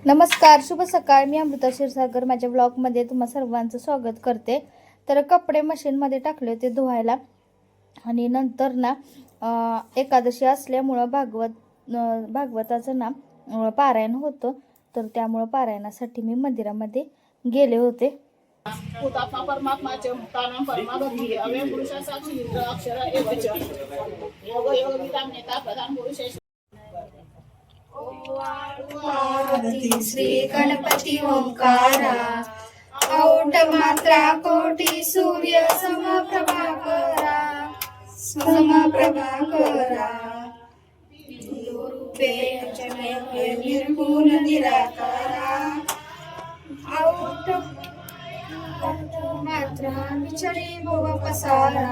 नमस्कार, शुभ सकाळ. मी अमृता क्षीरसागर माझ्या ब्लॉगमध्ये तुम्हा सर्वांचं स्वागत करते. तर कपडे मशीनमध्ये टाकले होते धुवायला आणि नंतर ना एकादशी असल्यामुळं भागवताचं ना पारायण होतं. तर त्यामुळं पारायणासाठी मी मंदिरामध्ये गेले होते. हुतात्मा परमात्माचे मुक्तानां परमागती अव्यय पुरुषा साक्षी अक्षर एवच योग योग विधान नेता प्रधान पुरुषेश आरती श्री गणपती ओंकारा, औट मात्रा कोटी सूर्य समप्रभाकरा, रूपे जनय निर्गुण निराकारा, औट मात्रा विचरे भव पसारा.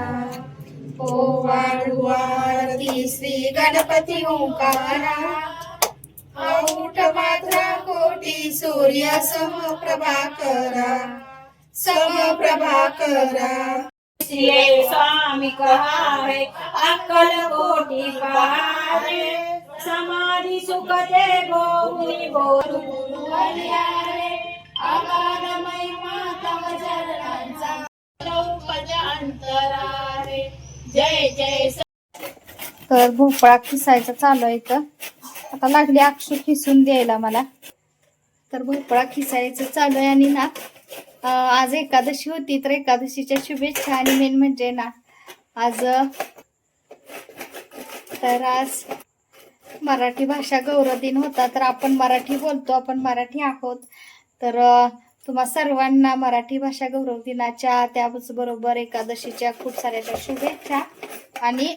आरती श्री गणपती ओंकारा, औट मात्रा कोटी सूर्य समप्रभाकरा. ये स्वामी कहा है अकल कोटि पारे समाधि सुख दे भोमुनि बोलु हरियारे अगाध महिमा तव चरणांचा नौपज अंतरारे. जय जय. तर भोपळा खिसायचा चालू आहे. तर आता लागली अक्षु खिसून द्यायला मला. तर भोपळा खिसायचं चालू आहे आणि ना आज एकादशी होती. तर एकादशीच्या शुभेच्छा. आणि मेन म्हणजे ना आज मराठी भाषा गौरव दिन होता. तर आपण मराठी बोलतो, आपण मराठी आहोत. तर तुम्हा सर्वांना मराठी भाषा गौरव दिनाच्या त्याचबरोबर एकादशीच्या खूप साऱ्या शुभेच्छा. आणि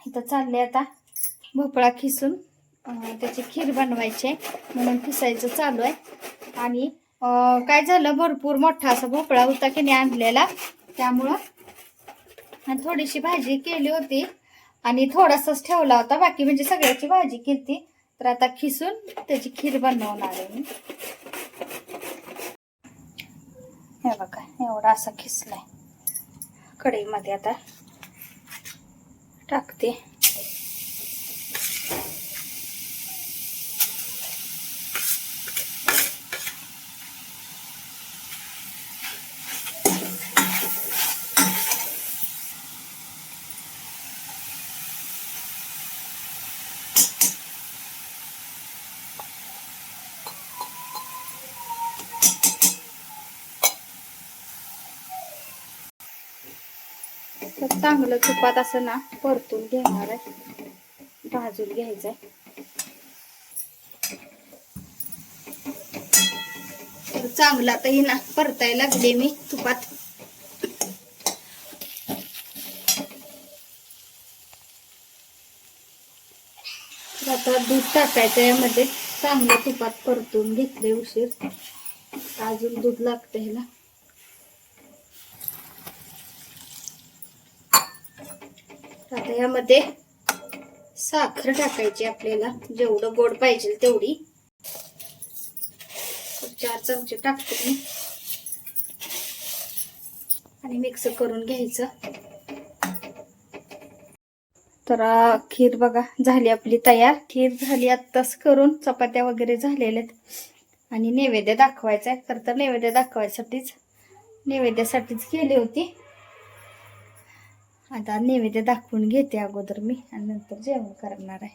इथं चालले आता भोपळा खिसून त्याची खीर बनवायची म्हणून खिसायचं चालू आहे. आणि काय झालं, भरपूर मोठा असा भोपळा होता की नाही आणलेला, त्यामुळं थोडीशी भाजी केली होती आणि थोडासाच ठेवला होता, बाकी म्हणजे सगळ्याची भाजी केली. तर आता खिसून त्याची खीर बनवणार आहे मी. हे बघा, एवढा असा खिसलाय. कढईमध्ये आता टाकते. तर चांगलं तुपात असं ना परतून घेणार आहे, भाजून घ्यायचंय. तर चांगलं आता ही ना परतायला लागले मी तुपात. आता दूध टाकायचं यामध्ये. चांगलं तुपात परतून घेतले उशीर, अजून दूध लागतं ह्याला. आता यामध्ये साखर टाकायची आपल्याला, जेवढं गोड पाहिजे तेवढी. 4 चमचे टाकते मी आणि मिक्स करून घ्यायचं. तर खीर बघा झाली आपली तयार. खीर झाली आत्ताच करून. चपात्या वगैरे झालेल्या आहेत आणि नैवेद्य दाखवायचा आहे. तर नैवेद्य नैवेद्यासाठीच केली होती. आता नैवेद्य दाखवून घेते अगोदर मी आणि नंतर जेवण करणार आहे.